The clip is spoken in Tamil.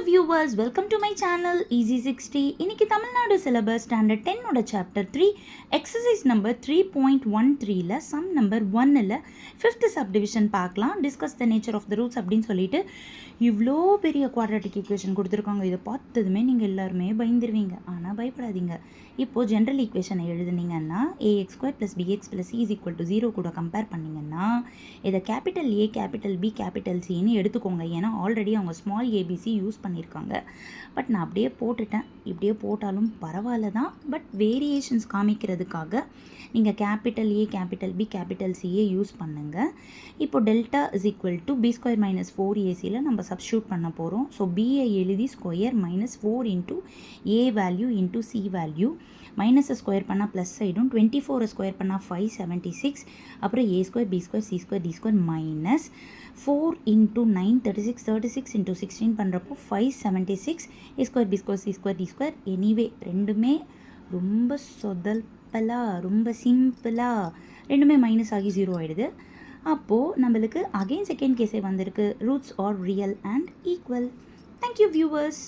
viewers, welcome to my channel Easy 60. இன்னைக்கு தமிழ்நாடு சிலபஸ் ஸ்டாண்டர்ட் 10 ஓட சாப்டர் 3 எக்ஸசைஸ் நம்பர் 3.13ல சம் நம்பர் 1ல 5th சப்டிவிஷன் பார்க்கலாம். Discuss the nature of the roots அப்படின்னு சொல்லிட்டு இவ்வளோ பெரிய குவாட்ராட்டிக் ஈக்குவேஷன் கொடுத்துருக்காங்க. இதை பார்த்ததுமே நீங்கள் எல்லாருமே பயந்துருவீங்க. ஆனால் பயப்படாதீங்க. இப்போது ஜென்ரல் ஈக்குவேஷனை எழுதுனீங்கன்னா ax square plus bx plus C is equal to 0 கூட கம்பேர் பண்ணிங்கன்னா இதை capital A capital B capital சின்னு எடுத்துக்கோங்க. ஏன்னா ஆல்ரெடி அவங்க ஸ்மால் ஏபிசி யூஸ் பண்ணியிருக்காங்க. பட் நான் அப்படியே போட்டுட்டேன். இப்படியே போட்டாலும் பரவாயில்ல தான். பட் வேரியேஷன்ஸ் காமிக்கிறதுக்காக நீங்கள் capital A capital B capital சிஏ யூஸ் பண்ணுங்கள். இப்போ delta is equal to B square minus 4ஏசியில் நம்ம சப்ஸ்டியூட் பண்ண போகிறோம். ஸோ பிஐ எழுதி square minus 4 into A value into C value மைனஸை ஸ்கொயர் பண்ணால் ப்ளஸ் ஆகிடும். 24 ஸ்கொயர் பண்ணால் 576. அப்புறம் A square B square C square D square minus 4 into 9 36 36 into 16 பண்ணுறப்போ 576 A square B square C square D square. Anyway ரெண்டுமே ரொம்ப ரொம்ப சிம்பிளாக ரெண்டுமே மைனஸ் ஆகி 0 ஆகிடுது. அப்போது நம்மளுக்கு அகெயின் செகண்ட் கேஸே வந்திருக்கு. Roots are real and equal. Thank you viewers.